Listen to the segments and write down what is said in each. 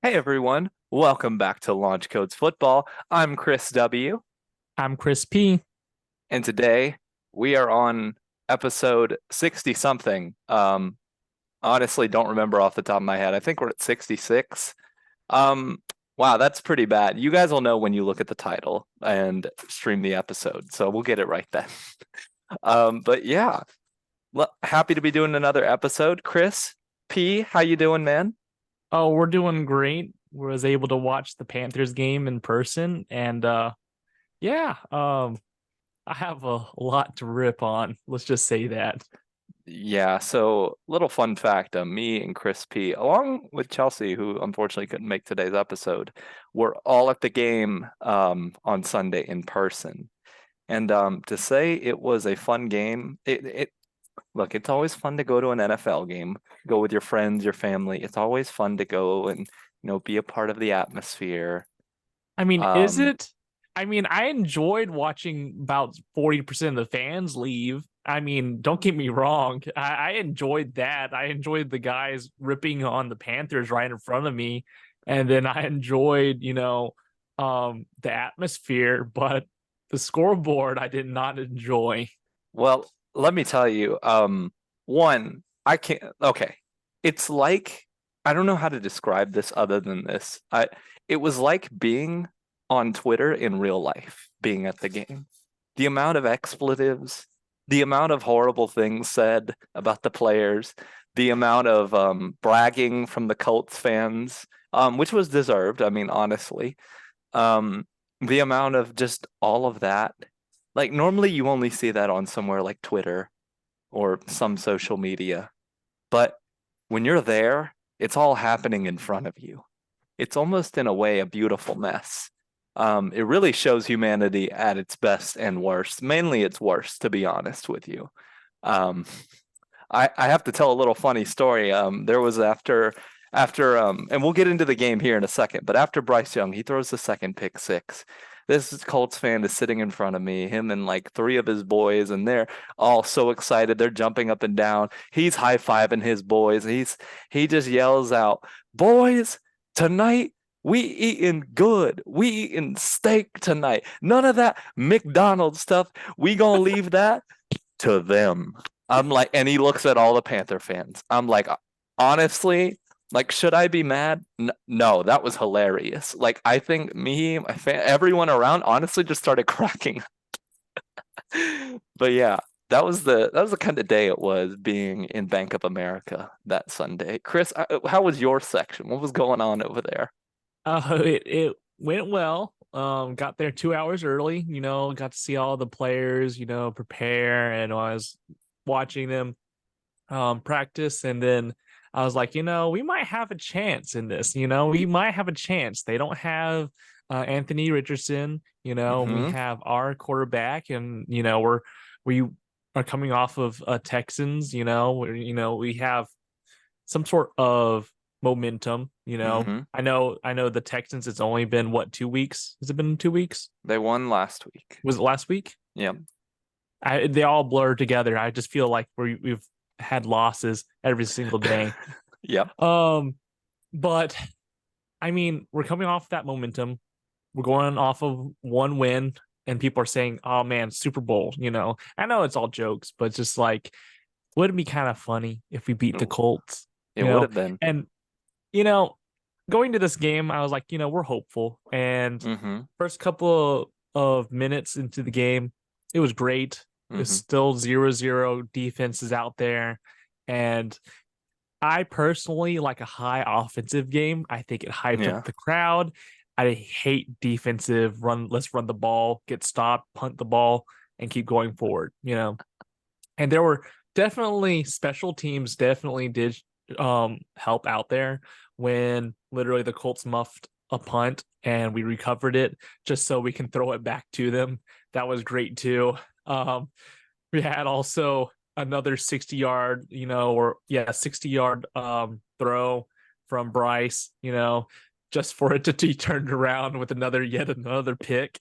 Hey everyone, welcome back to Launch Codes Football. I'm Chris W, I'm Chris P. and today we are on episode 60 something. Honestly, don't remember off the top of my head. I think we're at 66. Um, wow, that's pretty bad. You guys will know when you look at the title and stream the episode, so we'll get it right then. But yeah, happy to be doing another episode. Chris P, how you doing, man? Oh, we're doing great. Was able to watch the Panthers game in person, and yeah, I have a lot to rip on. Let's just say that. Yeah, so little fun fact, me and Chris P, along with Chelsea, who unfortunately couldn't make today's episode, were all at the game on Sunday in person. And to say it was a fun game, it look, it's always fun to go to an NFL game, go with your friends, your family. It's always fun to go and be a part of the atmosphere. I mean, is Um, it? I mean, I enjoyed watching about 40% of the fans leave. I mean, don't get me wrong. I enjoyed that. I enjoyed the guys ripping on the Panthers right in front of me. And then I enjoyed, the atmosphere, but the scoreboard I did not enjoy. well, let me tell you, one, I can't, okay. It's like, I don't know how to describe this other than this. It was like being on Twitter in real life, being at the game. The amount of expletives, the amount of horrible things said about the players, the amount of bragging from the Colts fans, which was deserved. I mean, honestly, um, the amount of just all of that. Like normally you only see that on somewhere like Twitter or some social media, but when you're there, it's all happening in front of you. It's almost in a way a beautiful mess. It really shows humanity at its best and worst. Mainly its worst, to be honest with you. Um, I have to tell a little funny story. There was after and we'll get into the game here in a second, but after Bryce Young, he throws the second pick six. This Colts fan is sitting in front of me, him and like three of his boys, and they're all so excited. They're jumping up and down. He's high-fiving his boys. He just yells out, "Boys, tonight we eating good. We eating steak tonight. None of that McDonald's stuff. We gonna leave that to them." I'm like, and he looks at all the Panther fans. I'm like, honestly, like, should I be mad? No, that was hilarious. Like, I think me, everyone around, honestly, just started cracking. But yeah, that was the kind of day it was being in Bank of America that Sunday. Chris, how was your section? What was going on over there? It went well. Got there 2 hours early, got to see all the players, prepare, and I was watching them practice, and then I was like, we might have a chance in this, we might have a chance. They don't have Anthony Richardson, we Mm-hmm. have our quarterback, and we are coming off of Texans, we have some sort of momentum. Mm-hmm. I know the Texans. It's only been what, 2 weeks? Has it been 2 weeks? They won last week. Was it last week? Yep. They all blur together. I just feel like we've had losses every single day. Yep. Um, but I mean, we're coming off that momentum. We're going off of one win, and people are saying, "Oh man, Super Bowl." I know it's all jokes, but it's just like, would it be kind of funny if we beat the Colts? It would have been. And you know, going to this game, I was like, we're hopeful. And Mm-hmm. first couple of minutes into the game, it was great. It's Mm-hmm. still 0-0 defenses out there. And I personally like a high offensive game. I think it hyped up Yeah. the crowd. I hate defensive run. Let's run the ball, get stopped, punt the ball, and keep going forward. And there were definitely special teams definitely did help out there when literally the Colts muffed a punt and we recovered it just so we can throw it back to them. That was great too. We had also another 60-yard, 60-yard throw from Bryce, just for it to be turned around with yet another pick.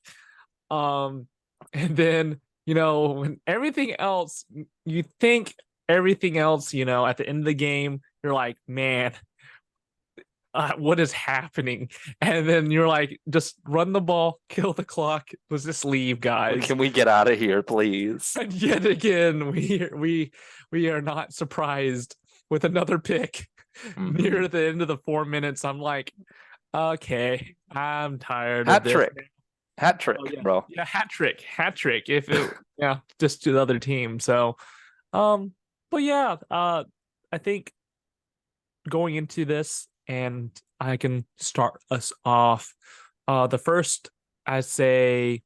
Um, and then, when everything else, you think everything else, at the end of the game, you're like, man, what is happening? And then you're like, just run the ball, kill the clock. Let's just leave, guys. Can we get out of here, please? And yet again, we are not surprised with another pick near the end of the 4 minutes. I'm like, okay, I'm tired of Hat this. trick. Hat trick, Oh, yeah. bro. Yeah, hat trick. If it just to the other team. So but yeah, I think going into this, and I can start us off. The first, I'd say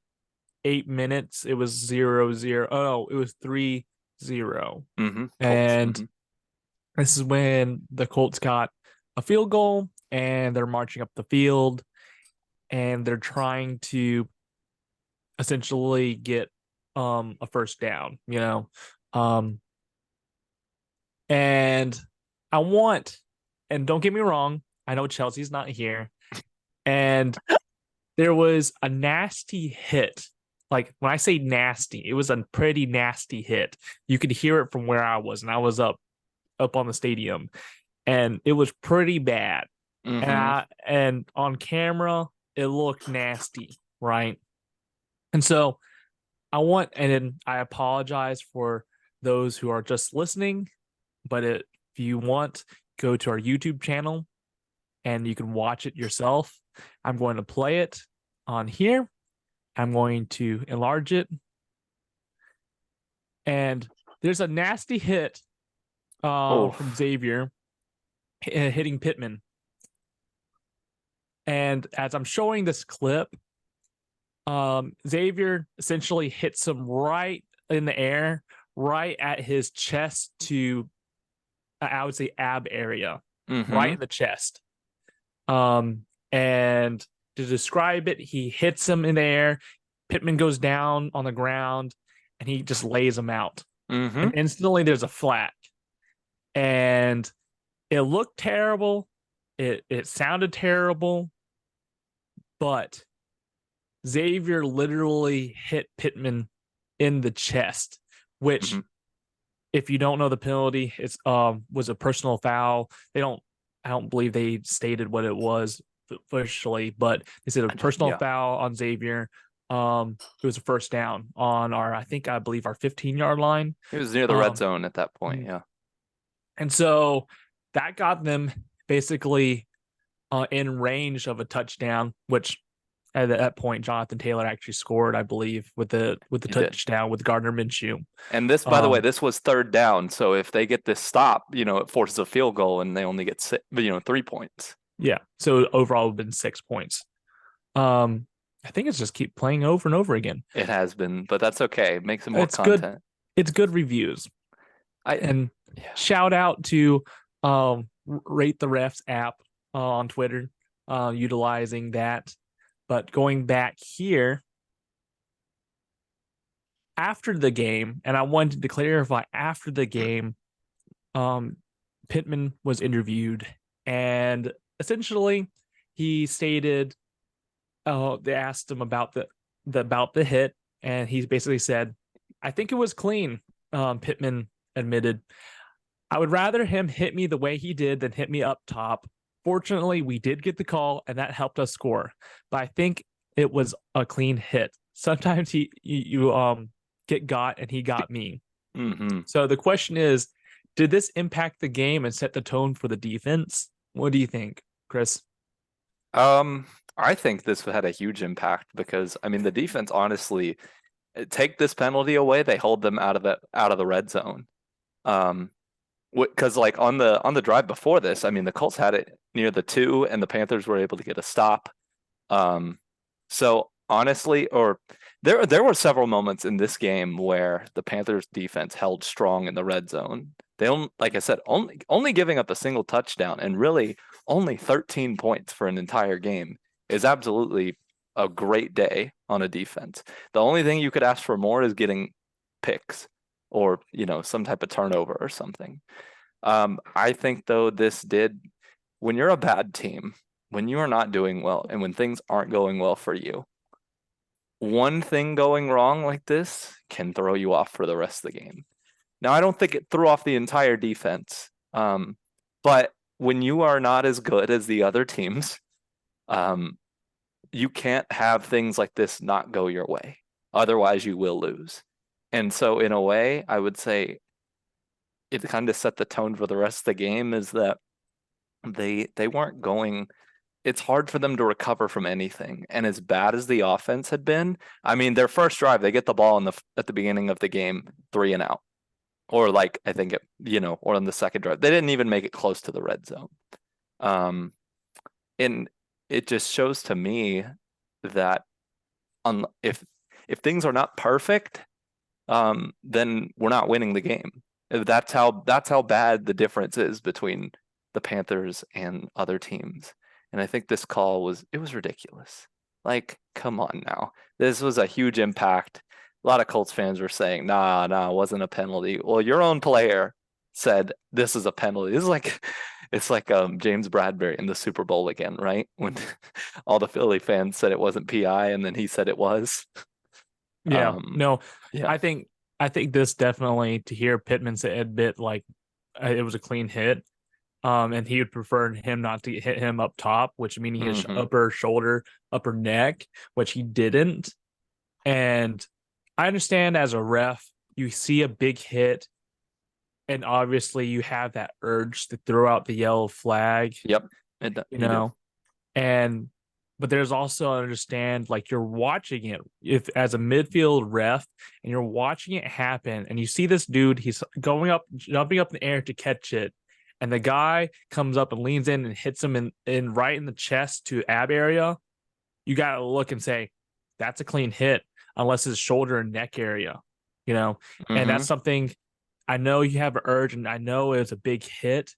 8 minutes, it was 0-0. Oh no, it was 3-0. Colts. And this is when the Colts got a field goal and they're marching up the field and they're trying to essentially get a first down, and I want, and don't get me wrong, I know Chelsea's not here, and there was a nasty hit. Like when I say nasty, it was a pretty nasty hit. You could hear it from where I was, and I was up on the stadium, and it was pretty bad. And on camera, it looked nasty, right? And so and I apologize for those who are just listening, but if you want, go to our YouTube channel and you can watch it yourself. I'm going to play it on here. I'm going to enlarge it. And there's a nasty hit from Xavier hitting Pittman. And as I'm showing this clip, Xavier essentially hits him right in the air, right at his chest to, I would say, ab area, right in the chest. And to describe it, he hits him in the air. Pittman goes down on the ground, and he just lays him out. And instantly, there's a flag, and it looked terrible. It sounded terrible, but Xavier literally hit Pittman in the chest, which, if you don't know the penalty, it's was a personal foul. I don't believe they stated what it was officially, but they said a personal foul on Xavier. It was a first down on I believe our 15-yard line. It was near the red zone at that point, yeah. And so that got them basically in range of a touchdown, which at that point Jonathan Taylor actually scored, I believe, with the touchdown with Gardner Minshew. And this, by the way, this was third down. So if they get this stop, it forces a field goal and they only get 3 points. Yeah. So overall, it would have been 6 points. I think it's just keep playing over and over again. It has been, but that's okay. It makes it more content. Good. It's good reviews. Shout out to Rate the Refs app on Twitter, utilizing that. But going back here, after the game, and I wanted to clarify, after the game, Pittman was interviewed, and essentially he stated, they asked him about the hit, and he basically said, I think it was clean. Pittman admitted, I would rather him hit me the way he did than hit me up top. Fortunately, we did get the call, and that helped us score. But I think it was a clean hit. Sometimes you get got, and he got me. So the question is, did this impact the game and set the tone for the defense? What do you think, Chris? I think this had a huge impact because, the defense, honestly, take this penalty away, they hold them out of the red zone. Because like on the drive before this, the Colts had it near the 2, and the Panthers were able to get a stop. So honestly, there were several moments in this game where the Panthers defense held strong in the red zone. They like I said, only giving up a single touchdown, and really only 13 points for an entire game is absolutely a great day on a defense. The only thing you could ask for more is getting picks or, some type of turnover or something. I think though when you're a bad team, when you are not doing well and when things aren't going well for you, one thing going wrong like this can throw you off for the rest of the game. Now, I don't think it threw off the entire defense, but when you are not as good as the other teams, um, you can't have things like this not go your way. Otherwise, you will lose. And so, in a way, I would say it kind of set the tone for the rest of the game is that they weren't going. It's hard for them to recover from anything. And as bad as the offense had been, I mean, their first drive, they get the ball at the beginning of the game, 3 and out. Or like I think or on the second drive. They didn't even make it close to the red zone. Um, and it just shows to me that if things are not perfect, then we're not winning the game. That's how bad the difference is between the Panthers and other teams. And I think this call was ridiculous. Like, come on now. This was a huge impact. A lot of Colts fans were saying, nah, it wasn't a penalty. Well, your own player said this is a penalty. This is like it's like James Bradbury in the Super Bowl again, right? When all the Philly fans said it wasn't PI and then he said it was. Yeah, Um, no, yeah. I think this definitely to hear Pittman say admit like it was a clean hit. And he would prefer him not to hit him up top, which meaning his Hmm. upper shoulder, upper neck, which he didn't. And I understand as a ref, you see a big hit, and obviously you have that urge to throw out the yellow flag, Yep. you You do. know, and but there's also understand like you're watching it if as a midfield ref and you're watching it happen and you see this dude, he's going up, jumping up in the air to catch it, and the guy comes up and leans in and hits him in right in the chest to ab area. You gotta look and say that's a clean hit unless it's shoulder and neck area, you know, and Hmm. that's something I know you have an urge and I know it's a big hit,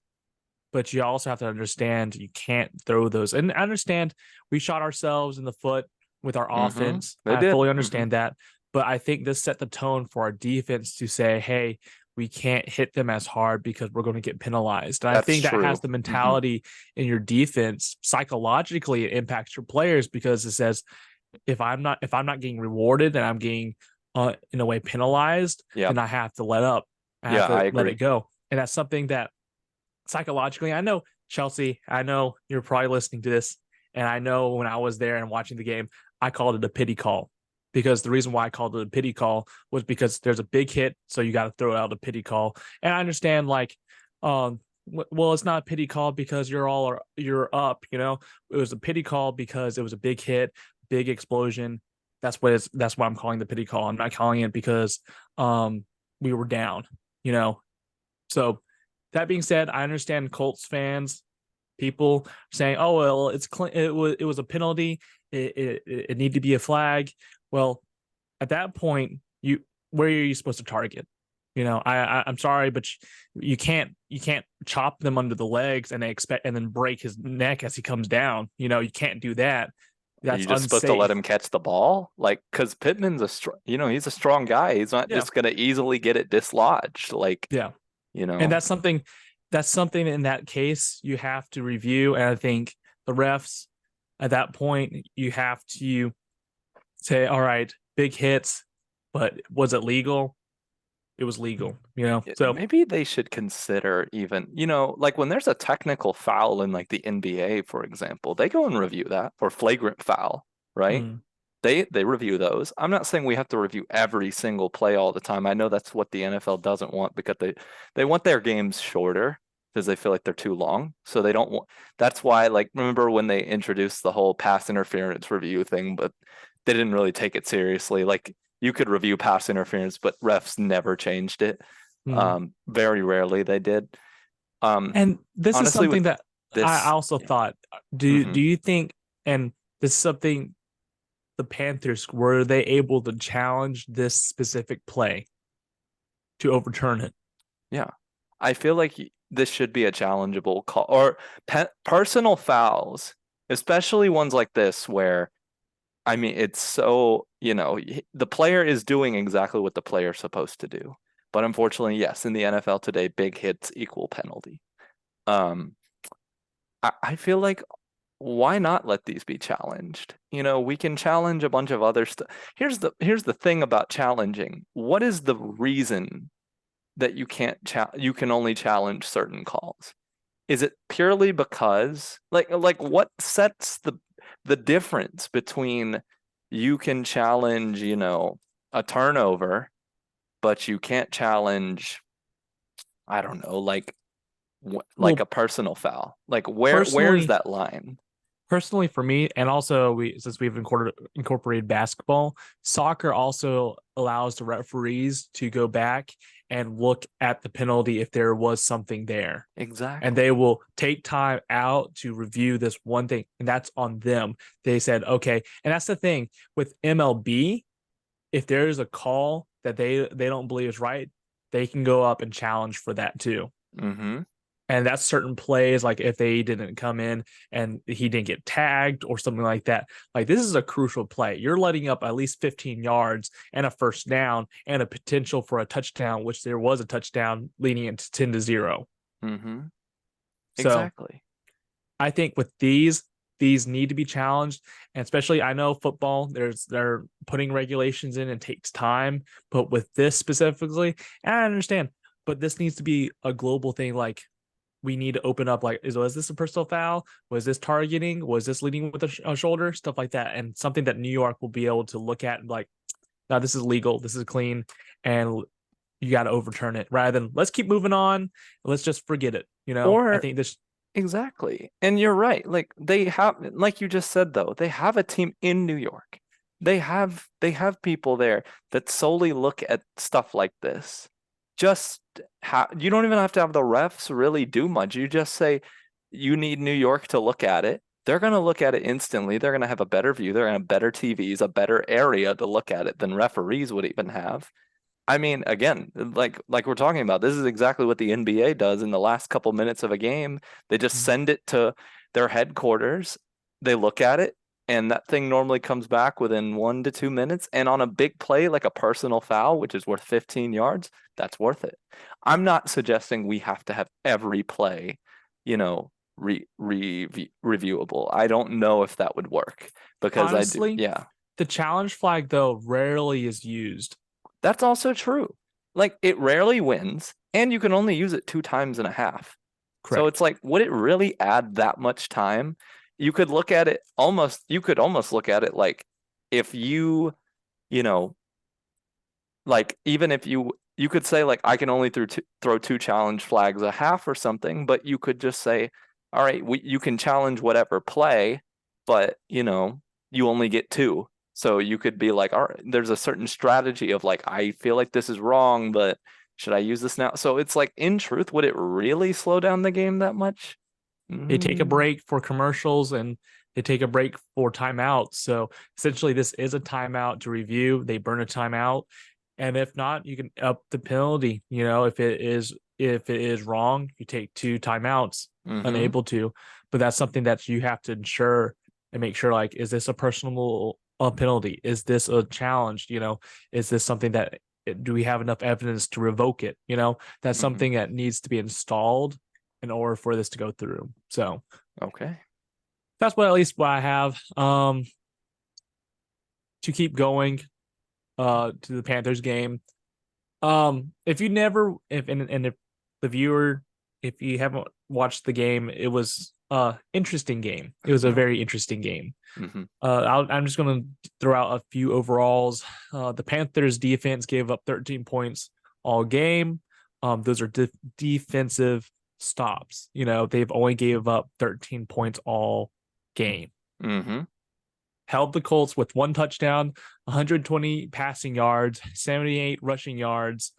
but you also have to understand you can't throw those. And I understand we shot ourselves in the foot with our Hmm. offense. They I did. fully Hmm. understand that. But I think this set the tone for our defense to say, hey, we can't hit them as hard because we're going to get penalized. And I That's think that has true. the Hmm. mentality in your defense psychologically, it impacts your players because it says if I'm not getting rewarded and I'm getting in a way penalized, then Yep. I have to let up. I have Yeah, I to let it agree. go. And that's something that psychologically, I know Chelsea, I know you're probably listening to this, and I know when I was there and watching the game, I called it a pity call because the reason why I called it a pity call was because there's a big hit, so you got to throw out a pity call. And I understand like, well, it's not a pity call because you're up, you know. It was a pity call because it was a big hit, big explosion. That's what I'm calling the pity call. I'm not calling it because we were down, you know. So that being said, I understand Colts fans, people saying, "Oh well, it was a penalty. It needed to be a flag." Well, at that point, where are you supposed to target? You know, I'm sorry, but you can't chop them under the legs and expect and then break his neck as he comes down. You know, you can't do that. Are That's you just supposed to let unsafe. him catch the ball? Like, because Pittman's he's a strong guy. He's not Yeah, just gonna easily get it dislodged. Like, yeah, you and know, that's something in that case you have to review. And I think the refs at that point you have to say, all right, big hits, but was it legal? It was legal, you know. So maybe they should consider even, like when there's a technical foul in like the NBA, for example, they go and review that or flagrant foul, right? mm, They review those. I'm not saying we have to review every single play all the time. I know that's what the NFL doesn't want because they want their games shorter because they feel like they're too long. So they don't want that's why like remember when they introduced the whole pass interference review thing, but they didn't really take it seriously. Like you could review pass interference, but refs never changed it. mm. Very rarely they did. Um, And this is honestly with something that I this, also yeah. thought. Do Hmm. do you think? And this is something the Panthers were they able to challenge this specific play to overturn it? Yeah. I feel like this should be a challengeable call or personal fouls, especially ones like this where I mean it's so, the player is doing exactly what the player's supposed to do. But unfortunately, yes, in the NFL today, big hits equal penalty. Um, I feel like why not let these be challenged? We can challenge a bunch of other stuff. Here's the thing about challenging. What is the reason that you can only challenge certain calls? Is it purely because like what sets the difference between you can challenge, a turnover, but you can't challenge, I don't know, like Well, a personal foul? Like where's personally, that line? personally for me, and also we since we've incorporated basketball, soccer also allows the referees to go back and look at the penalty if there was something there. And they Exactly. will take time out to review this one thing, and that's on them. They said, okay, and that's the thing with MLB. If there's a call that they don't believe is right, they can go up and challenge for that too. Mm-hmm. And that's certain plays, like if they didn't come in and he didn't get tagged or something like that. Like this is a crucial play. You're letting up at least 15 yards and a first down and a potential for a touchdown, which there was a touchdown leading into 10-0. Mm-hmm. So Exactly. I think with these need to be challenged, and especially I know football, they're putting regulations in and takes time, but with this specifically, and I understand, but this needs to be a global thing. Like we need to open up, like was this a personal foul? Was this targeting? Was this leading with a shoulder? Stuff like that, and something that New York will be able to look at and like, now this is legal, this is clean, and you got to overturn it rather than let's keep moving on, let's just forget it. I Or think this. exactly. And you're right. Like they have, like you just said though, they have a team in New York. They have people there that solely look at stuff like this. Just you don't even have to have the refs really do much. You just say you need New York to look at it. They're going to look at it instantly. They're going to have a better view. They're going to have better TVs, a better area to look at it than referees would even have. I mean, again, like we're talking about, this is exactly what the NBA does in the last couple minutes of a game. They just send it to their headquarters. They look at it, and that thing normally comes back within 1 to 2 minutes. And on a big play like a personal foul, which is worth 15 yards, that's worth it. I'm not suggesting we have to have every play, reviewable. I don't know if that would work because I do, Honestly, yeah. the challenge flag though rarely is used. That's also true. Like it rarely wins, and you can only use it 2 times and a half. So it's Correct. like, would it really add that much time? You could almost look at it like if you know, like even if you could say like I can only throw two challenge flags a half or something, but you could just say, all right, you can challenge whatever play, but you only get two. So you could be like, all right, there's a certain strategy of like, I feel like this is wrong, but should I use this now? So it's like, in truth, would it really slow down the game that much? They take a Mm, break for commercials and they take a break for timeouts. So essentially, this is a timeout to review. They burn a timeout, and if not, you can up the penalty. If it is wrong, you take two timeouts. mm-hmm, Unable to, but that's something that you have to ensure and make sure. Like, is this a personal penalty? Is this a challenge? Is this something that do we have enough evidence to revoke it? That's mm-hmm. something that needs to be installed in order for this to go through. So Okay. that's what at least what I have to keep going to the Panthers game. If you never if the viewer, if you haven't watched the game, it was interesting game. It was a No. very interesting game. Mm-hmm. I'm just gonna throw out a few overalls. The Panthers defense gave up 13 points all game. Those are defensive stops. They've only gave up 13 points all game. Mm-hmm. Held the Colts with one touchdown, 120 passing yards, 78 rushing yards,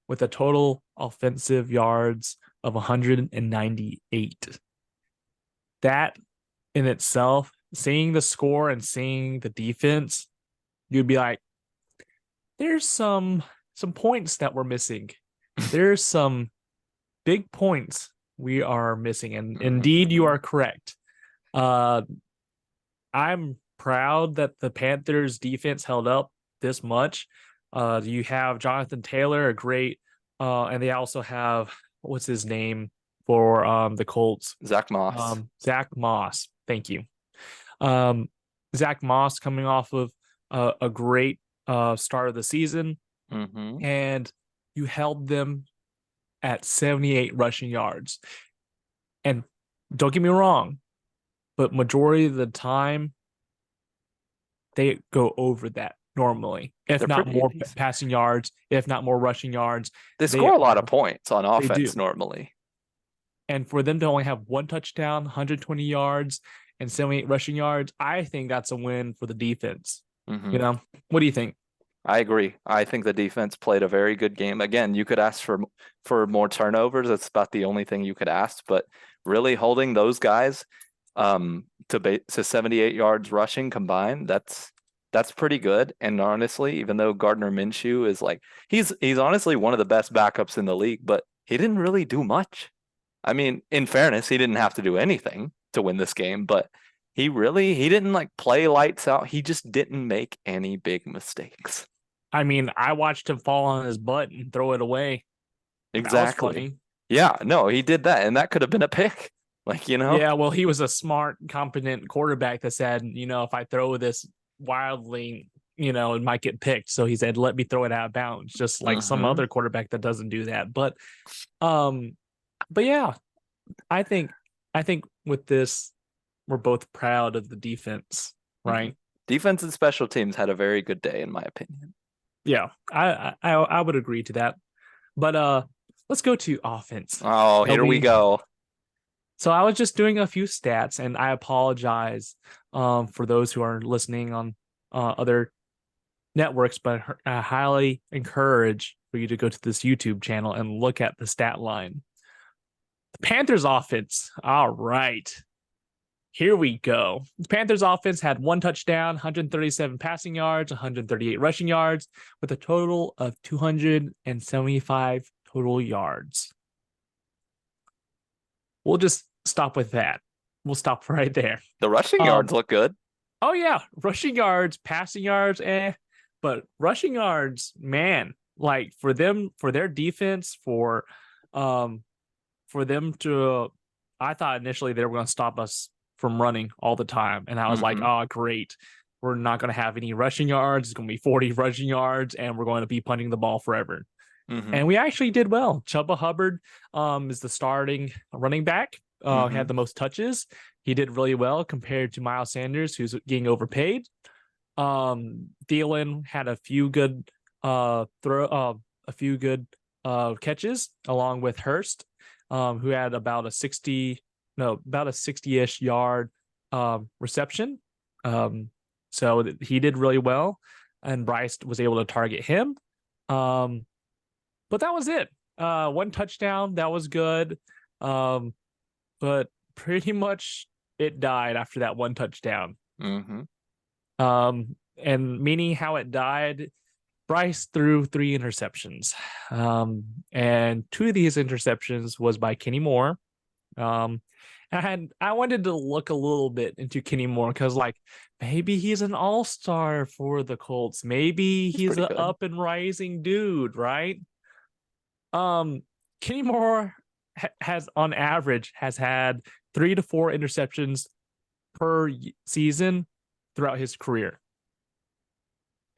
with a total offensive yards of 198. That in itself, seeing the score and seeing the defense, you'd be like, there's some points that we're missing. There's some big points we are missing. And indeed, you Mm-hmm. are correct. Uh, I'm proud that the Panthers defense held up this much. You have Jonathan Taylor, a great, and they also have what's his name for the Colts, Zach Moss. Zach Moss. Thank you. Um, Zach Moss coming off of a great start of the season, Mm-hmm. and you held them at 78 rushing yards. And don't get me wrong, but majority of the time they go over that normally, if They're not pretty more decent. passing yards, if not more rushing yards. They They score a lot of are, points on they offense do. normally. And for them to only have one touchdown, 120 yards, and 78 rushing yards, I think that's a win for the defense. Hmm. What do you think? I agree. I think the defense played a very good game. Again, you could ask for more turnovers. That's about the only thing you could ask. But really holding those guys to 78 yards rushing combined, that's pretty good. And honestly, even though Gardner Minshew is like he's honestly one of the best backups in the league, but he didn't really do much. I mean, in fairness, he didn't have to do anything to win this game, but he didn't like play lights out. He just didn't make any big mistakes. I mean, I watched him fall on his butt and throw it away. That was Exactly. funny. Yeah, no, he did that, and that could have been a pick. Like. Yeah, well, he was a smart, competent quarterback that said, if I throw this wildly, it might get picked. So he said, let me throw it out of bounds, just like some Hmm. other quarterback that doesn't do that. Um, but yeah, I think I think with this, we're both proud of the defense, Hmm. right? Defense and special teams had a very good day, in my opinion. Yeah, I would agree to that. But let's go to offense. Oh, So here we we go. so I was just doing a few stats, and I apologize for those who are listening on other networks, but I highly encourage for you to go to this YouTube channel and look at the stat line. The Panthers offense. All right. Here we go. The Panthers offense had one touchdown, 137 passing yards, 138 rushing yards, with a total of 275 total yards. We'll just stop with that. We'll stop right there. The rushing Um, yards look good. oh yeah, rushing yards, passing yards, but rushing yards, man, like for them, for their defense, um for them to, I thought initially they were going to stop us from running all the time. And I was like, Hmm. oh, great. We're not going to have any rushing yards. It's going to be 40 rushing yards, and we're going to be punting the ball forever. Hmm. And we actually did well. Chuba Hubbard is the starting running back. Had Hmm. the most touches. He did really well compared to Miles Sanders, who's getting overpaid. Thielen had a few good catches along with Hurst, who had about a 60-ish yard reception. So he did really well, and Bryce was able to target him. Um, but that was it. One touchdown, that was good. Um, but pretty much it died after that one touchdown. Hmm. And meaning how it died, Bryce threw three interceptions. And two of these interceptions was by Kenny Moore. Um, and I wanted to look a little bit into Kenny Moore because, like, maybe he's an all-star for the Colts. Maybe He's he's pretty a good. up and rising dude, right? Um, Kenny Moore has, on average, has had 3 to 4 interceptions per season throughout his career.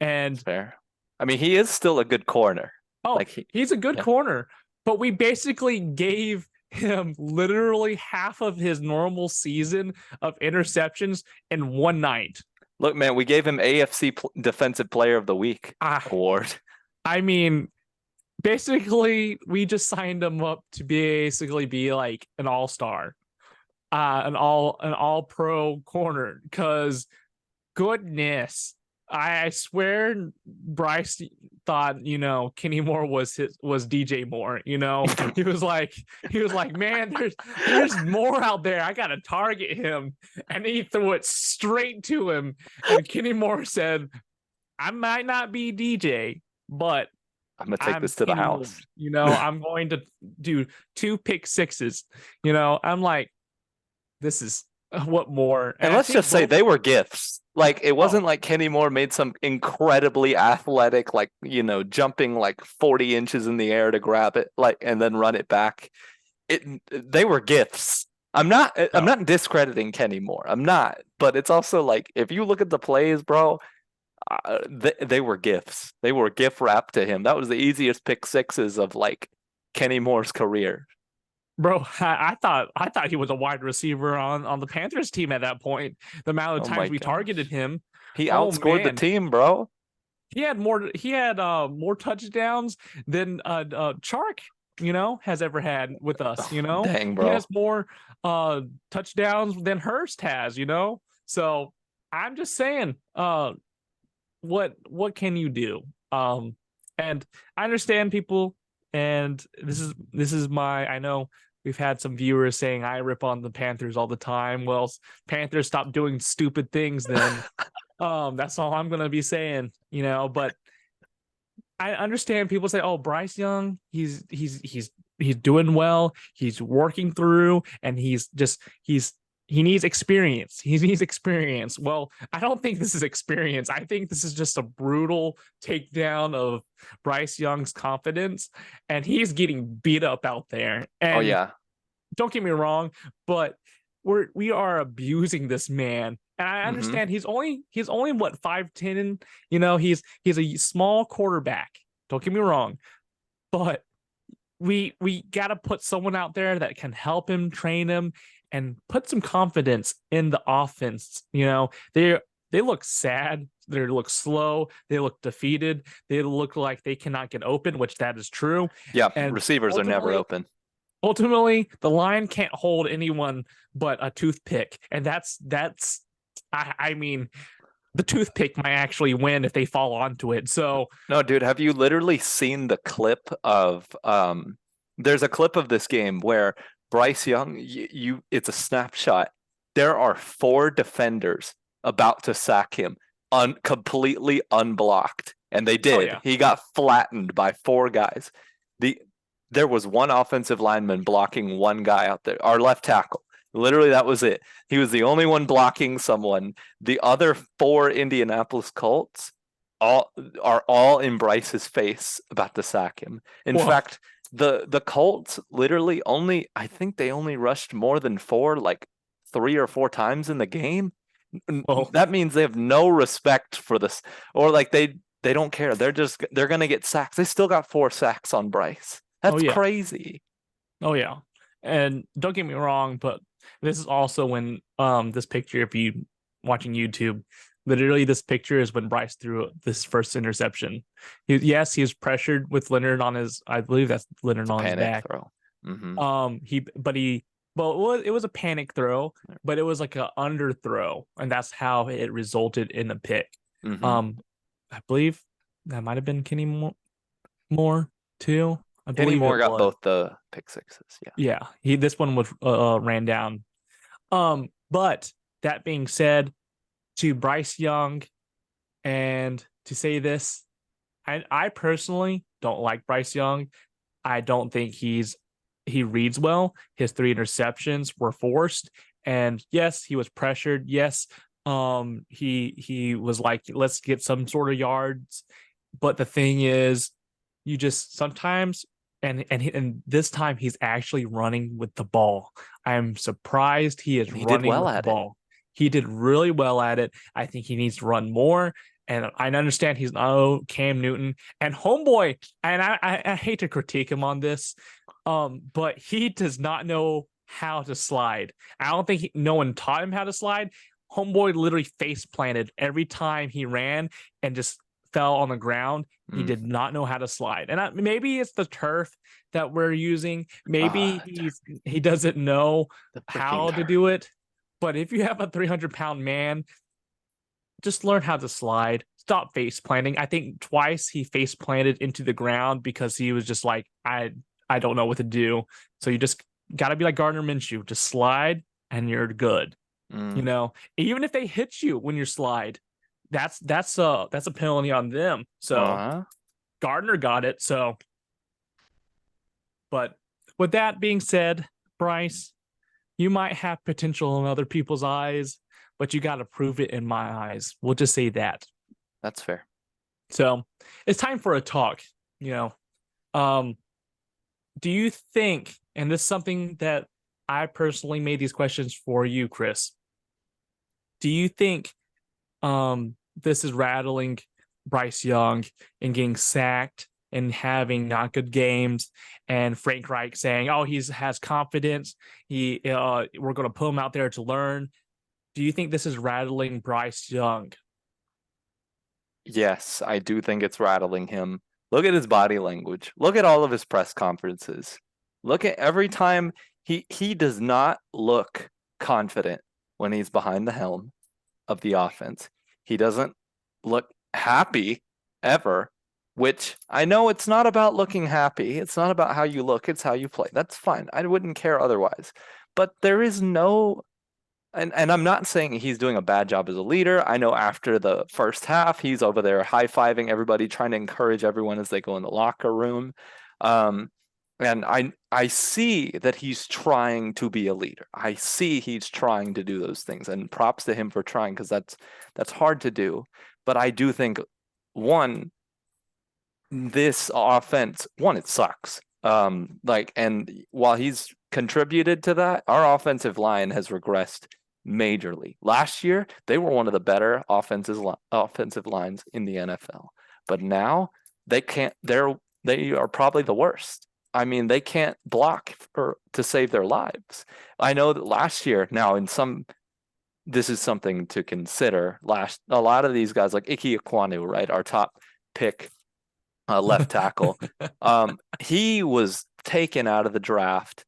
It's And fair. I mean, he is still a good corner. oh, Like he, he's a good yeah. corner, but we basically gave him literally half of his normal season of interceptions in one night. Look, man, we gave him AFC Defensive Player of the Week Ah, award. I mean, basically, we just signed him up to basically be like an all-star, an all pro corner. Because goodness, I swear Bryce thought, Kenny Moore was DJ Moore. He was like, man, there's more out there. I gotta target him. And he threw it straight to him. And Kenny Moore said, I might not be DJ, but I'm gonna take I'm this to the Kenny Moore. house. I'm going to do 2 pick sixes. I'm like, this is what more. And And I let's think just say both. they were gifts. Like it Oh, wasn't like Kenny Moore made some incredibly athletic, like, jumping like 40 inches in the air to grab it, like, and then run it back. It They were gifts. I'm no. not discrediting Kenny Moore. I'm not, but it's also like if you look at the plays, bro, they were gifts. They were gift wrapped to him. That was the easiest pick sixes of like Kenny Moore's career. Bro, I thought he was a wide receiver on the Panthers team at that point. The amount of Oh my times we targeted gosh. him. He Oh outscored the man, team, bro. he had more touchdowns than Chark, has ever had with us, Dang, He has bro. more touchdowns than Hurst has. So I'm just saying, what can you do? And I understand people, and this is my I know we've had some viewers saying I rip on the Panthers all the time. Well, Panthers stop doing stupid things then. That's all I'm gonna be saying. But I understand people say, "Oh, Bryce Young, he's doing well. He's working through, and he needs experience. He needs experience." Well, I don't think this is experience. I think this is just a brutal takedown of Bryce Young's confidence, and he's getting beat up out there. Oh And yeah. don't get me wrong, but we are abusing this man. And I Mm-hmm. understand he's only what 5'10. He's a small quarterback. Don't get me wrong, but we gotta put someone out there that can help him, train him, and put some confidence in the offense. They look sad, they look slow, they look defeated, they look like they cannot get open, which that is true. Yeah, And receivers are never ultimately, open. ultimately the line can't hold anyone but a toothpick, and that's I mean the toothpick might actually win if they fall onto it. So No, dude, have you literally seen the clip of there's a clip of this game where Bryce Young, it's a snapshot. There are four defenders about to sack him completely unblocked. And they oh did. yeah. He got flattened by four guys. The There was one offensive lineman blocking one guy out there, our left tackle. Literally, that was it. He was the only one blocking someone. The other four Indianapolis Colts all are all in Bryce's face about to sack him. In Well, fact, the Colts literally only I think they only rushed more than four, like three or four times in the game. well, That means they have no respect for this, or like they don't care. They're gonna get sacks. They still got four sacks on Bryce. oh That's yeah. crazy. Oh yeah. And don't get me wrong, but this is also when this picture, if you watching YouTube, literally this picture is when Bryce threw this first interception. Yes, he was pressured with Leonard on his, I believe that's Leonard It's a on his panic back. throw. Hmm. It was a panic throw, but it was like an underthrow, and that's how it resulted in a pick. Hmm. Um, I believe that might have been Kenny Moore too. I Kenny believe Moore it got was. both the pick sixes. Yeah. Yeah, this one was ran down. But that being said, to Bryce Young, and to say this, I personally don't like Bryce Young. I don't think he reads well. His three interceptions were forced, and yes, he was pressured. Yes, he was like, let's get some sort of yards. But the thing is, you just sometimes, and this time he's actually running with the ball. I'm surprised he is And he did running well with the at it. ball. He did really well at it. I think he needs to run more. And I understand he's no Cam Newton and homeboy. And I hate to critique him on this, but he does not know how to slide. I don't think no one taught him how to slide. Homeboy literally face planted every time he ran and just fell on the ground. He Mm. did not know how to slide. And maybe it's the turf that we're using. Maybe Ah, he doesn't know the freaking how to turf. do it. But if you have a 300-pound man, just learn how to slide. Stop face planting. I think twice he face planted into the ground because he was just like, I don't know what to do. So you just gotta be like Gardner Minshew. Just slide and you're good. Mm. Even if they hit you when you slide, that's a penalty on them. So Uh-huh. Gardner got it. So, but with that being said, Bryce, you might have potential in other people's eyes, but you got to prove it in my eyes. We'll just say that. That's fair. So it's time for a talk. You know, um, do you think, and this is something that I personally made these questions for you, Chris. Do you think this is rattling Bryce Young and getting sacked? and having not good games, and Frank Reich saying, "Oh, he has confidence. We're going to put him out there to learn." Do you think this is rattling Bryce Young? Yes, I do think it's rattling him. Look at his body language. Look at all of his press conferences. Look at every time he does not look confident when he's behind the helm of the offense. He doesn't look happy ever, which I know it's not about looking happy. It's not about how you look, it's how you play. That's fine. I wouldn't care otherwise. But there is no and I'm not saying he's doing a bad job as a leader. I know after the first half, he's over there high-fiving everybody, trying to encourage everyone as they go in the locker room. Um, and I see that he's trying to be a leader. I see he's trying to do those things, and props to him for trying because that's hard to do. But I do think one, this offense, one, it sucks. And while he's contributed to that, our offensive line has regressed majorly. Last year, they were one of the better offensive lines in the NFL. But now they can't they are probably the worst. I mean, they can't block to save their lives. I know that last year, now this is something to consider. A lot of these guys like Ike Ekwonu, right, our top pick left tackle, he was taken out of the draft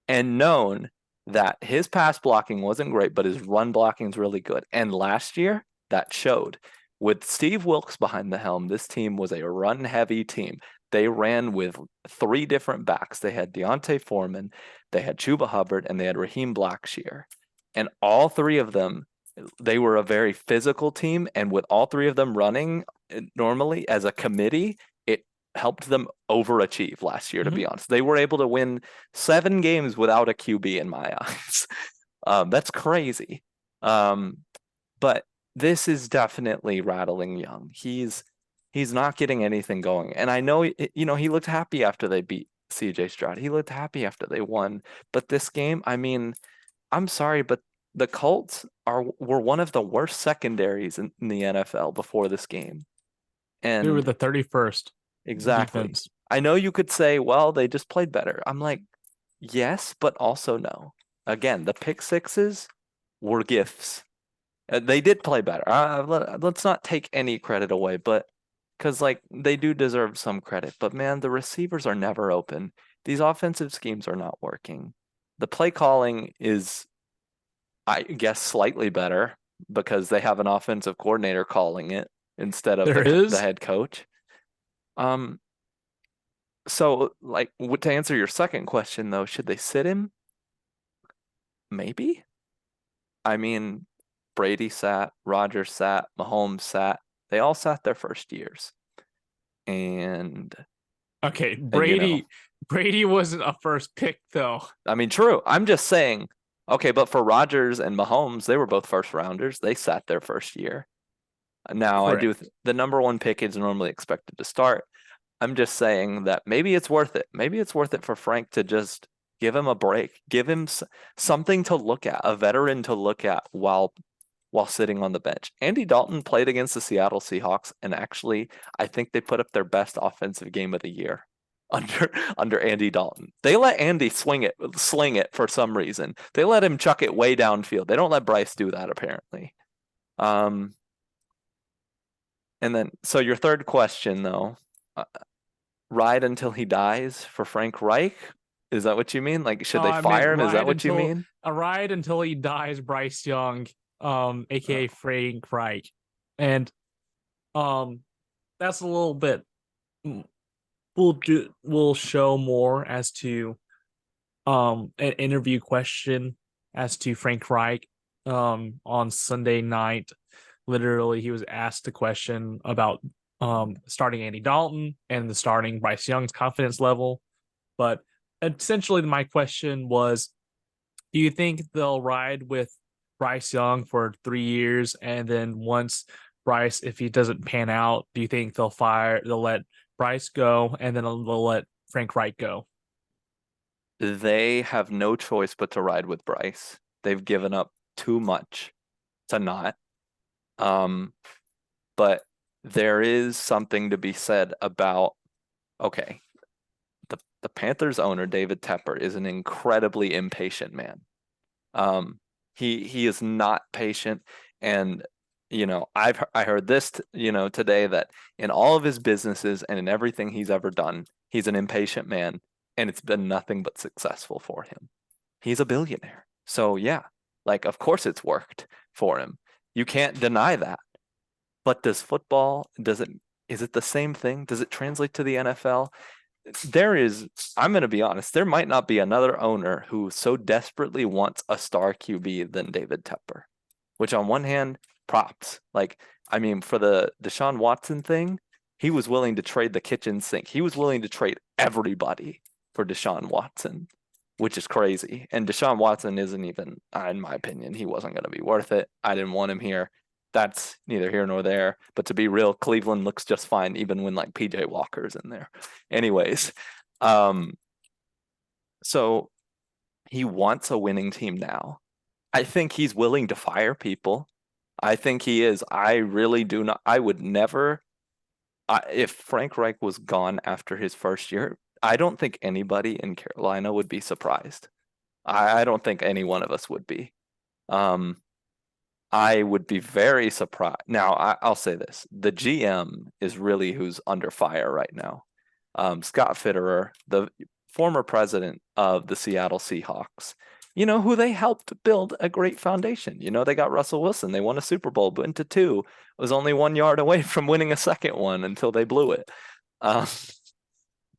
and known that his pass blocking wasn't great, but his run blocking is really good. And last year, that showed. With Steve Wilkes behind the helm, this team was a run-heavy team. They ran with 3 different backs. They had Deontay Foreman, they had Chuba Hubbard, and they had Raheem Blackshear. And all 3 of them, they were a very physical team. And with all 3 of them running normally as a committee, it helped them overachieve last year, to be honest. They were able to win 7 games without a QB in my eyes. That's crazy. But this is definitely rattling Young. He's not getting anything going. And I know, he looked happy after they beat CJ Stroud. He looked happy after they won. But this game, I mean, I'm sorry, but the Colts were one of the worst secondaries in the NFL before this game. They were And the 31st exactly. defense. I know you could say, well, they just played better. I'm like, yes, but also no. Again, the pick sixes were gifts. They did play better. Let's not take any credit away, but because they do deserve some credit. But man, the receivers are never open. These offensive schemes are not working. The play calling is, I guess, slightly better because they have an offensive coordinator calling it instead of There the is. head coach. So to answer your second question though, should they sit him? Maybe. I mean, Brady sat, Rodgers sat, Mahomes sat. They all sat their first years. And Okay, you know, Brady wasn't a first pick though. I mean, true. I'm just saying, okay, but for Rodgers and Mahomes, they were both first rounders. They sat their first year. Now, I do Correct. the number 1 pick is normally expected to start. I'm just saying that maybe it's worth it. Maybe it's worth it for Frank to just give him a break, give him something to look at, a veteran to look at while sitting on the bench. Andy Dalton played against the Seattle Seahawks, and actually, I think they put up their best offensive game of the year under Andy Dalton. They let Andy sling it for some reason. They let him chuck it way downfield. They don't let Bryce do that apparently. And then, so your third question though, ride until he dies for Frank Reich? Is that what you mean? Should Oh, they I meant fire him? Is that what you mean? ride until he dies, Bryce Young, aka Frank Reich. And um that's a little bit we'll show more as to an interview question as to Frank Reich on Sunday night. Literally, he was asked a question about starting Andy Dalton and the starting Bryce Young's confidence level. But essentially, my question was, do you think they'll ride with Bryce Young for 3 years, and then once Bryce, if he doesn't pan out, do you think they'll let Bryce go, and then they'll let Frank Reich go? They have no choice but to ride with Bryce. They've given up too much to not. But there is something to be said about okay, the Panthers owner, David Tepper, is an incredibly impatient man. Um, he is not patient, and I heard this today that in all of his businesses and in everything he's ever done, he's an impatient man, and it's been nothing but successful for him. He's a billionaire, so yeah, like of course it's worked for him. You can't deny that. But is it the same thing? Does it translate to the NFL? I'm going to be honest, there might not be another owner who so desperately wants a star QB than David Tepper, which on one hand, props. Like, I mean, for the Deshaun Watson thing, he was willing to trade the kitchen sink. He was willing to trade everybody for Deshaun Watson, which is crazy. And Deshaun Watson isn't even, in my opinion, he wasn't going to be worth it. I didn't want him here. That's neither here nor there. But to be real, Cleveland looks just fine, even when like PJ Walker's in there. Anyways, um, so he wants a winning team now. I think he's willing to fire people. I think he is. I really do not. I would never. If Frank Reich was gone after his first year, I don't think anybody in Carolina would be surprised. I don't think any one of us would be. Um, I would be very surprised. Now, I'll say this: the GM is really who's under fire right now. Scott Fitterer, the former president of the Seattle Seahawks, who they helped build a great foundation. They got Russell Wilson. They won a Super Bowl, but into two, was only 1 yard away from winning a second one until they blew it. Um,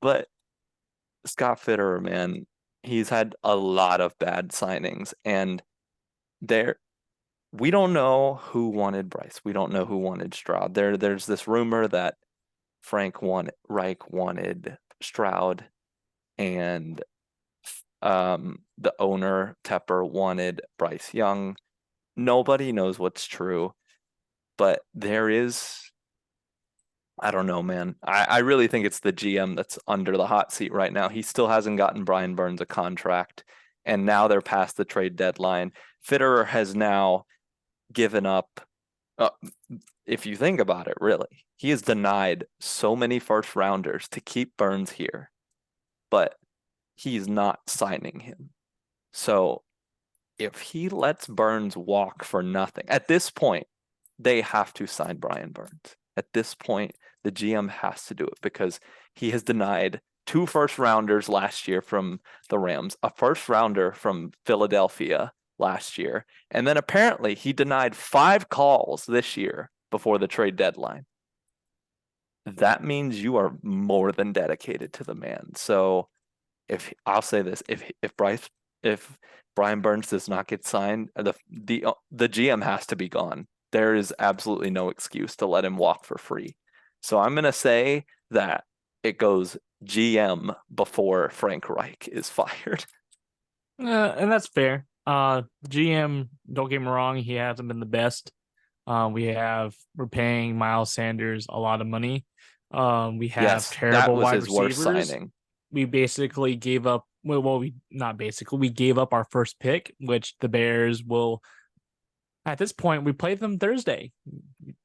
but Scott Fitterer, man, he's had a lot of bad signings, and there we don't know who wanted Bryce. We don't know who wanted Stroud. There's this rumor that Reich wanted Stroud, and the owner Tepper wanted Bryce Young. Nobody knows what's true, but I don't know, man. I really think it's the GM that's under the hot seat right now. He still hasn't gotten Brian Burns a contract, and now they're past the trade deadline. Fitterer has now given up. Uh, if you think about it, really, he has denied so many first rounders to keep Burns here, but he's not signing him. So if he lets Burns walk for nothing, at this point, they have to sign Brian Burns. At this point, the GM has to do it because he has denied 2 first rounders last year from the Rams, a first rounder from Philadelphia last year, and then apparently he denied 5 calls this year before the trade deadline. That means you are more than dedicated to the man. So if I'll say this, if Brian Burns does not get signed, the GM has to be gone. There is absolutely no excuse to let him walk for free. So I'm gonna say that it goes GM before Frank Reich is fired. And that's fair. GM, don't get me wrong, he hasn't been the best. We're paying Miles Sanders a lot of money. We have Yes, that terrible was wide his worst receivers. signing. We basically gave up. Well, we not basically. We gave up our first pick, which the Bears will. At this point, we play them Thursday.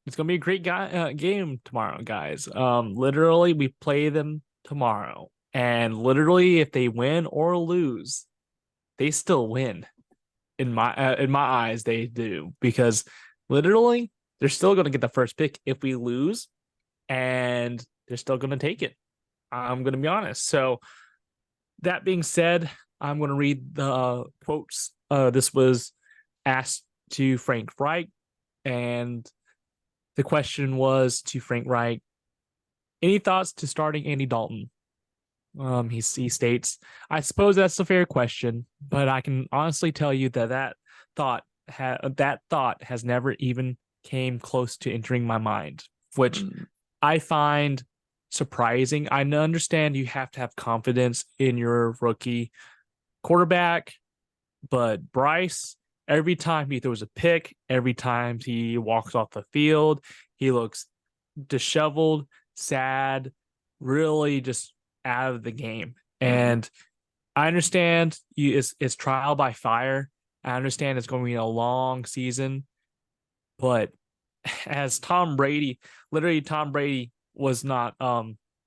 It's gonna be a great game tomorrow, guys. Literally, we play them tomorrow, and literally, if they win or lose, they still win. In my eyes, they do because literally, they're still gonna get the first pick if we lose, and they're still gonna take it. I'm gonna be honest. So that being said, I'm going to read the quotes. This was asked to Frank Reich, and the question was to Frank Reich: any thoughts to starting Andy Dalton? He states, "I suppose that's a fair question, but I can honestly tell you that that thought has never even came close to entering my mind," which I find surprising. I understand you have to have confidence in your rookie quarterback, but Bryce, every time he throws a pick, every time he walks off the field, he looks disheveled, sad, really just out of the game. And I understand it's trial by fire. I understand it's going to be a long season, but as Tom Brady, literally Tom Brady was not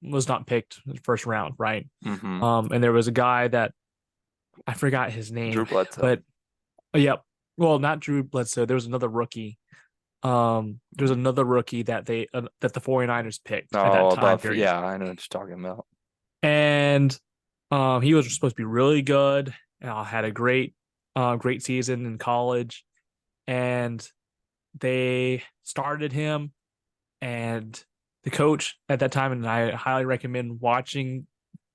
was not picked in the first round, right? Mm-hmm. And there was a guy that I forgot his Drew name, Bledsoe. but yep. Well, not Drew Bledsoe. There was another rookie. There's another rookie that that the 49ers picked at that Oh, time above. period. Yeah, I know what you're talking about. And he was supposed to be really good. Had a great season in college, and they started him. And the coach at that time, and I highly recommend watching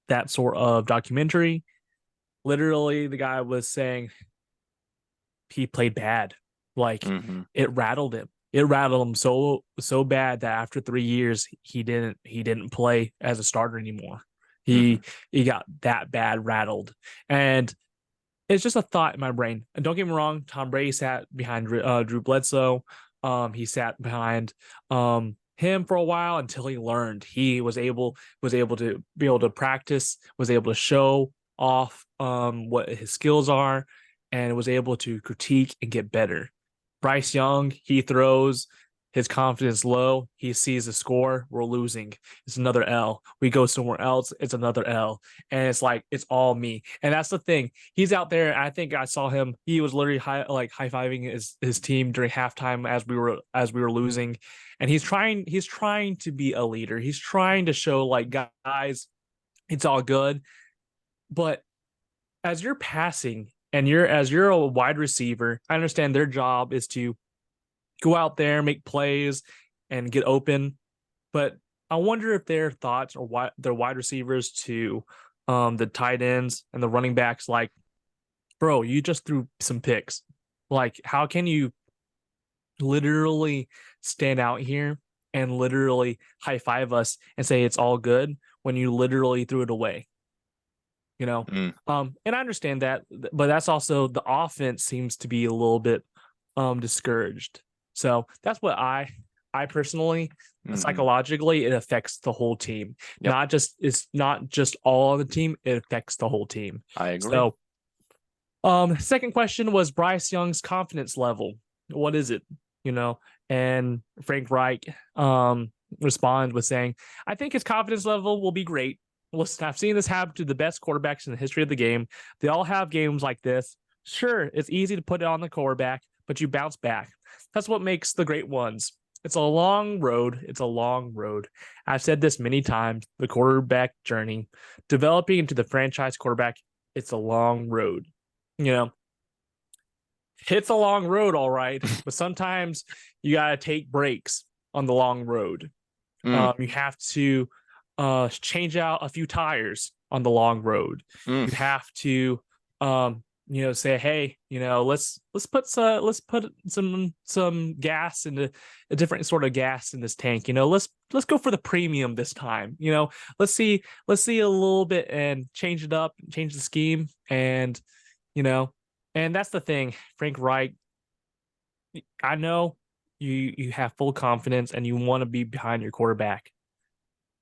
that sort of documentary. Literally, the guy was saying he played bad. Like Mm-hmm. it rattled him. It rattled him so bad that after 3 years he didn't play as a starter anymore. Mm-hmm. He got that bad rattled, and it's just a thought in my brain. And don't get me wrong, Tom Brady sat behind Drew Bledsoe. He sat behind him for a while until he learned. He was able to be able to practice, was able to show off what his skills are, and was able to critique and get better. Bryce Young, he throws his confidence low. He sees the score, we're losing. It's another L. We go somewhere else, it's another L. And it's like it's all me. And that's the thing. He's out there. I think I saw him. He was literally high fiving his team during halftime as we were losing. And he's trying to be a leader. He's trying to show like guys, it's all good. But as you're passing and you're a wide receiver, I understand their job is to go out there, make plays, and get open. But I wonder if their thoughts or why their wide receivers to the tight ends and the running backs, like, bro, you just threw some picks. Like, how can you literally stand out here and literally high five us and say it's all good when you literally threw it away? You know, Mm. and I understand that, but that's also the offense seems to be a little bit discouraged. So that's what I personally Mm-hmm. psychologically it affects the whole team. Yep, It's not just all on the team, it affects the whole team. I agree. So second question was Bryce Young's confidence level. What is it? You know, and Frank Reich responded with saying, I think his confidence level will be great. Listen, I've seen this happen to the best quarterbacks in the history of the game. They all have games like this. Sure, it's easy to put it on the quarterback, but you bounce back. That's what makes the great ones. It's a long road. It's a long road. I've said this many times the quarterback journey, developing into the franchise quarterback, it's a long road. You know, it's a long road, all right, but sometimes you got to take breaks on the long road. Mm, You have to change out a few tires on the long road. mm. You have to say, hey, let's put some gas into a different sort of gas in this tank. Let's go for the premium this time. Let's see a little bit and change it up, change the scheme, and you know, and that's the thing, Frank Reich. I know you have full confidence and you want to be behind your quarterback,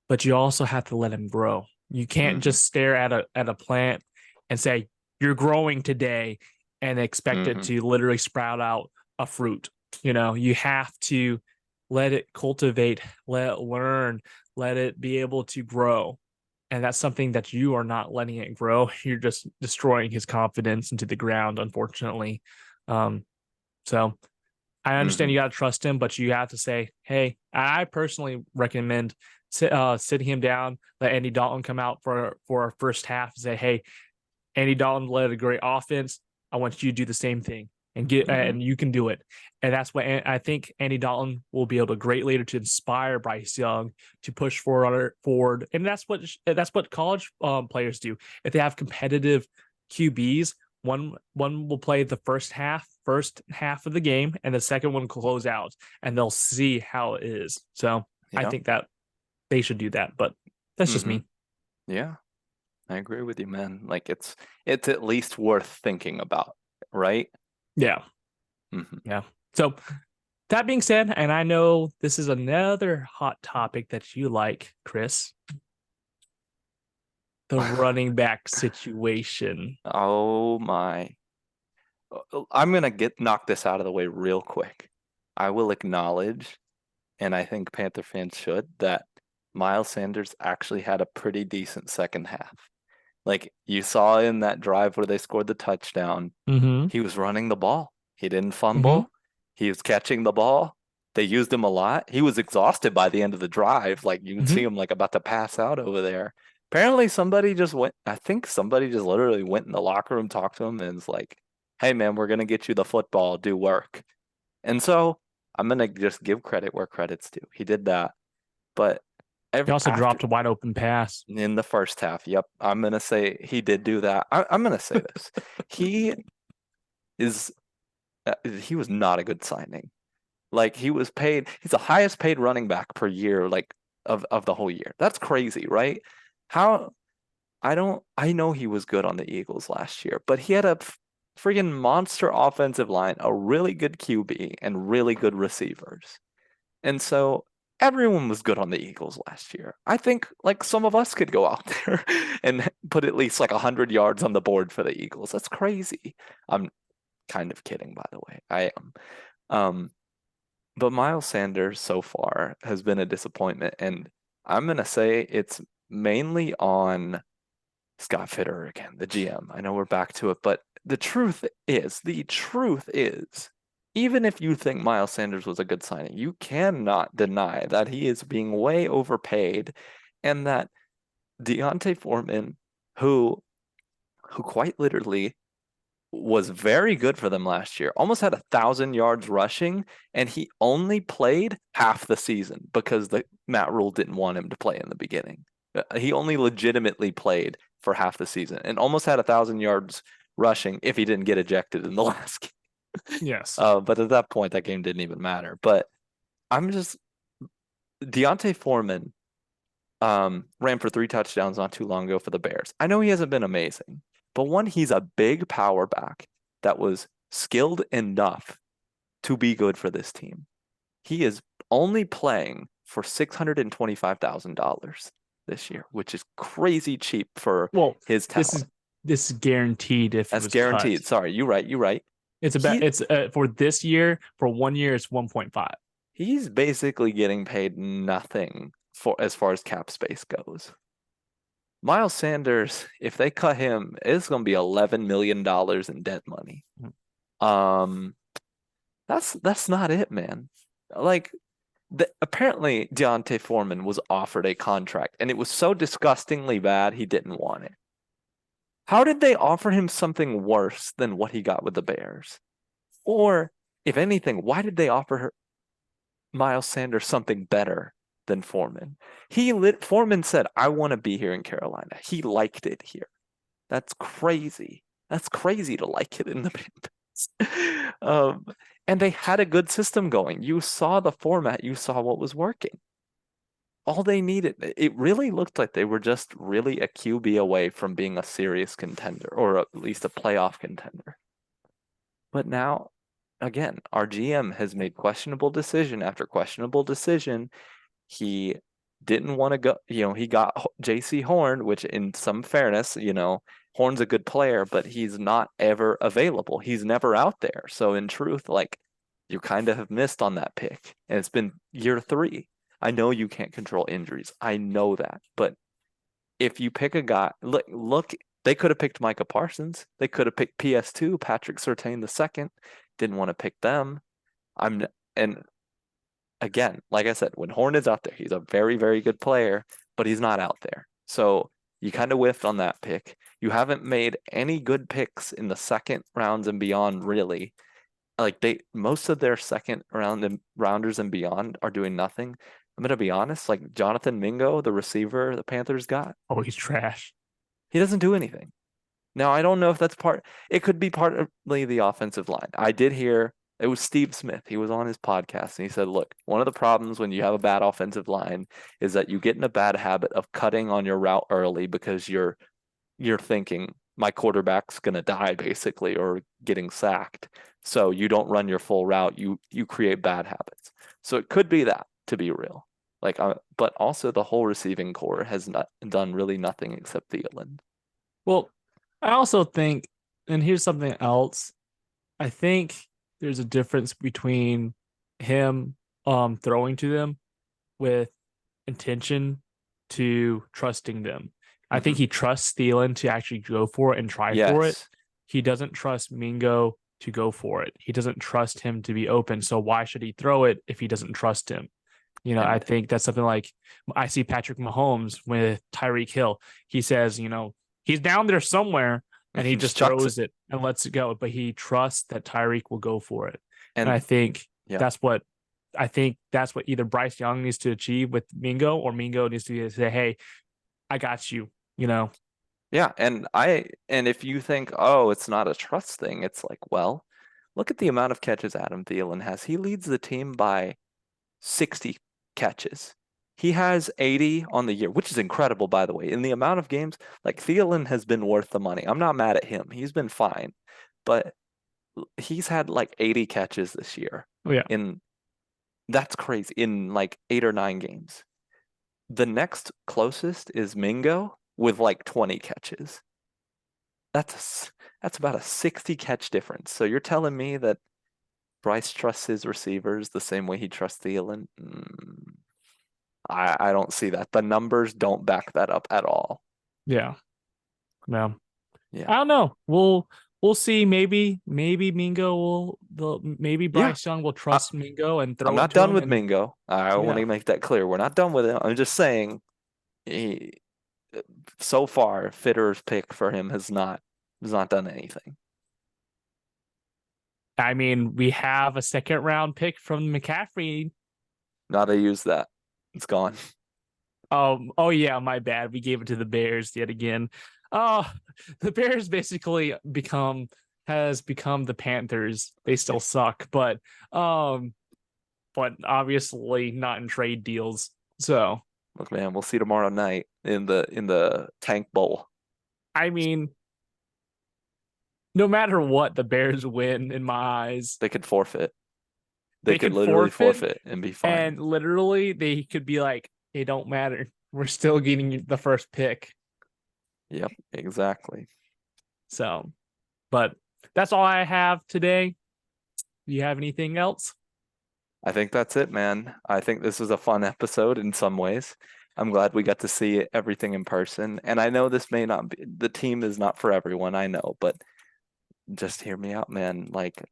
but you also have to let him grow. You can't Mm-hmm. just stare at a plant and say you're growing today and expect it Mm-hmm. to literally sprout out a fruit. You have to let it cultivate, let it learn, let it be able to grow. And that's something that you are not letting it grow. You're just destroying his confidence into the ground, unfortunately. So I understand Mm-hmm. you got to trust him, but you have to say, hey, I personally recommend sitting him down, let Andy Dalton come out for our first half and say, hey, Andy Dalton led a great offense. I want you to do the same thing Mm-hmm. and you can do it. And that's what I think Andy Dalton will be able to great leader to inspire Bryce Young to push forward. And that's what college players do. If they have competitive QBs, one will play the first half of the game, and the second one close out, and they'll see how it is. So I Yeah. think that they should do that, but that's just Mm-hmm. me. Yeah, I agree with you, man. Like it's at least worth thinking about, right? Yeah, Mm-hmm. yeah. So that being said, and I know this is another hot topic that you like, Chris, the running back situation. Oh my. I'm gonna get knock this out of the way real quick. I will acknowledge, and I think Panther fans should, that Miles Sanders actually had a pretty decent second half. Like you saw in that drive where they scored the touchdown, Mm-hmm. he was running the ball. He didn't Mm-hmm. fumble. He was catching the ball. They used him a lot. He was exhausted by the end of the drive. Like you can Mm-hmm. see him like about to pass out over there. Apparently somebody just went, I think somebody just literally went in the locker room, talked to him, and was like, hey man, we're gonna get you the football, do work. And so I'm gonna just give credit where credit's due. He did that. But He also after dropped a wide open pass. in the first half, yep, I'm gonna say he did do that. I'm gonna say this. He is he was not a good signing. Like he was paid, he's the highest paid running back per year, like of the whole year. That's crazy, right? How I know he was good on the Eagles last year, but he had a freaking monster offensive line, a really good QB, and really good receivers. And so everyone was good on the Eagles last year. I think like some of us could go out there and put at least like 100 yards on the board for the Eagles. That's crazy. I'm kind of kidding, by the way. I am. Um, but Miles Sanders so far has been a disappointment, and I'm gonna say it's mainly on Scott Fitterer again, the GM. I know we're back to it, but the truth is, even if you think Miles Sanders was a good signing, you cannot deny that he is being way overpaid, and that Deontay Foreman, who who quite literally was very good for them last year. Almost had 1,000 yards rushing, and he only played half the season because the Matt Rule didn't want him to play in the beginning. He only legitimately played for half the season and almost had 1,000 yards rushing if he didn't get ejected in the last game. Yes. But at that point, that game didn't even matter. But I'm just Deontay Foreman ran for 3 touchdowns not too long ago for the Bears. I know he hasn't been amazing, but one, he's a big power back that was skilled enough to be good for this team. He is only playing for $625,000 this year, which is crazy cheap for Well, his this talent. is this is guaranteed if it That's was cut. guaranteed. Sorry, you're right. You're right. He It's for this year, for 1 year it's 1.5. he's basically getting paid nothing for as far as cap space goes. Miles Sanders, if they cut him, it's going to be $11 million in dead money. Um, that's not it, man. Like apparently Deontay Foreman was offered a contract, and it was so disgustingly bad he didn't want it. How did they offer him something worse than what he got with the Bears? Or, if anything, why did they offer Miles Sanders something better than Foreman? Foreman said, "I want to be here in Carolina." He liked it here. That's crazy. That's crazy to like it in the Panthers. And they had a good system going. You saw the format, you saw what was working. All they needed, it really looked like they were just really a QB away from being a serious contender, or at least a playoff contender. But now, again, our GM has made questionable decision after questionable decision. He didn't want to go, he got JC Horn, which in some fairness, Horn's a good player, but he's not ever available. He's never out there. So in truth, like you kind of have missed on that pick. And it's been year 3. I know you can't control injuries. I know that. But if you pick a guy, look, they could have picked Micah Parsons. They could have picked PS2, Patrick Surtain the second. Didn't want to pick them. And again, like I said, when Horn is out there, he's a very, very good player, but he's not out there. So you kind of whiffed on that pick. You haven't made any good picks in the second rounds and beyond, really. Like most of their second round and rounders and beyond are doing nothing. I'm gonna be honest, like Jonathan Mingo, the receiver the Panthers got, Oh, he's trash. he doesn't do anything. Now, I don't know if it could be partly the offensive line. I did hear it was Steve Smith. He was on his podcast and he said, look, one of the problems when you have a bad offensive line is that you get in a bad habit of cutting on your route early because you're thinking my quarterback's gonna die basically or getting sacked. So you don't run your full route. You create bad habits. So it could be that, to be real. But also the whole receiving core has not done really nothing except Thielen. Well, I also think, and here's something else. I think there's a difference between him throwing to them with intention to trusting them. I think Hmm. he trusts Thielen to actually go for it and try for it. Yes. He doesn't trust Mingo to go for it. He doesn't trust him to be open. So why should he throw it if he doesn't trust him? I And think that's something like I see Patrick Mahomes with Tyreek Hill. He says, he's down there somewhere and he just just chucks it. throws it and lets it go, but he trusts that Tyreek will go for it. And And yeah. I think that's what either Bryce Young needs to achieve with Mingo, or Mingo needs to say, "Hey, I got you." Yeah, and if you think, oh, it's not a trust thing, it's like, well, look at the amount of catches Adam Thielen has. He leads the team by 60 catches. He has 80 on the year, which is incredible, by the way. In the amount of games, like Thielen has been worth the money. I'm not mad at him. He's been fine. But he's had like 80 catches this year. Oh yeah. In That's crazy. In like 8 or 9 games. The next closest is Mingo with like 20 catches. That's about a 60 catch difference. So you're telling me that Bryce trusts his receivers the same way he trusts Thielen? I don't see that. The numbers don't back that up at all. Yeah. Yeah. I Yeah. don't know. We'll see. Maybe Mingo maybe Yeah. Bryce Young will I, trust Mingo and I'm throw it not to done him. with And Mingo. I want yeah. to make that clear. We're not done with him. I'm just saying he so far Fitterer's pick for him has not done anything. I mean, we have a second round pick from McCaffrey. Not to use that. It's gone. Oh yeah, my bad. We gave it to the Bears yet again. Oh, the Bears basically has become the Panthers. They still suck, but obviously not in trade deals. So, Look, man, we'll see tomorrow night in the Tank Bowl. I mean, no matter what, the Bears win in my eyes. They could forfeit. They They could could literally forfeit, forfeit and be fine. and literally they could be like, it don't matter. We're still getting the first pick. Yep, exactly. So, but that's all I have today. Do you have anything else? I think that's it, man. I think this was a fun episode in some ways. I'm glad we got to see everything in person. And I know this may not be, the team is not for everyone, I know, but just hear me out, man. Like,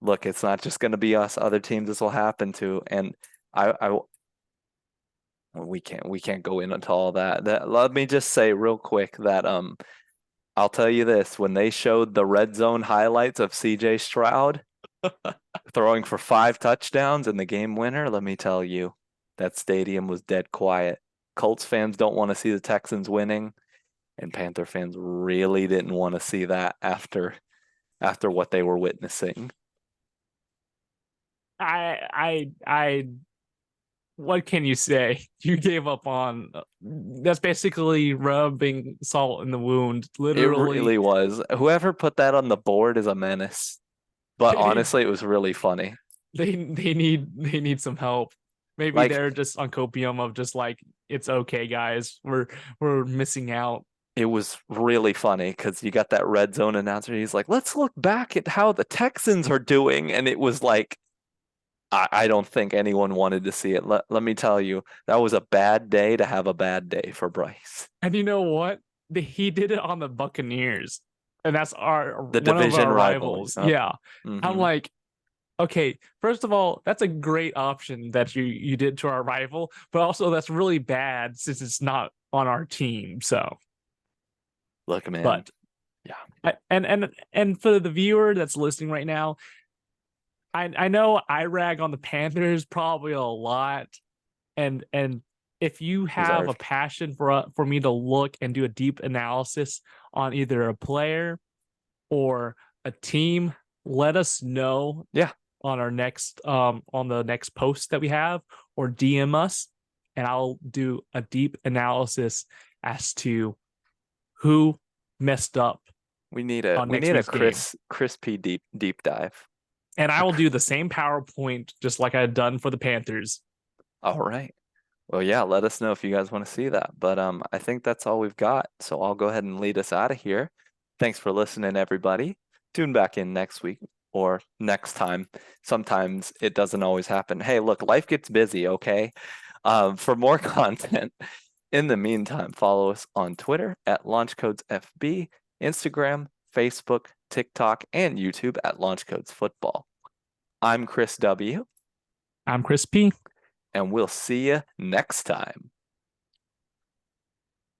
look, it's not just going to be us. Other teams this will happen to. And I we can't go into all that. Let me just say real quick that I'll tell you this, when they showed the red zone highlights of CJ Stroud throwing for 5 touchdowns and the game winner, let me tell you, that stadium was dead quiet. Colts fans don't want to see the Texans winning, and Panther fans really didn't want to see that after what they were witnessing. I what can you say? You gave up on that's basically rubbing salt in the wound. It Literally, really was. Whoever put that on the board is a menace. But they need honestly, it was really funny. they need some help. Maybe Like they're just on copium of just like it's okay, guys. We're missing out. it was really funny because you got that red zone announcer. He's like, let's look back at how the Texans are doing. And it was like, I don't think anyone wanted to see it. Let me tell you, that was a bad day to have a bad day for Bryce. And you know what? He did it on the Buccaneers, and that's our The one of division our rival. rivals. Yep. Yeah, I'm Hmm. like, okay, first of all, that's a great option that you did to our rival, but also that's really bad since it's not on our team. So, Look, man. but Yeah. and for the viewer that's listening right now, I know I rag on the Panthers probably a lot, and if you have a Deserved. passion for me to look and do a deep analysis on either a player or a team, let us know Yeah. on the next post that we have, or DM us, and I'll do a deep analysis as to who messed up We need a on we next need a week's game. crispy deep dive. And I will do the same PowerPoint just like I had done for the Panthers. All right. Well, yeah, let us know if you guys want to see that. But I think that's all we've got. So I'll go ahead and lead us out of here. Thanks for listening, everybody. Tune back in next week or next time. Sometimes it doesn't always happen. Hey, look, life gets busy, okay? For more content, In the meantime, follow us on Twitter at LaunchCodesFB, Instagram, Facebook, TikTok, and YouTube at LaunchCodesFootball. I'm Chris W., I'm Chris P. and we'll see you next time.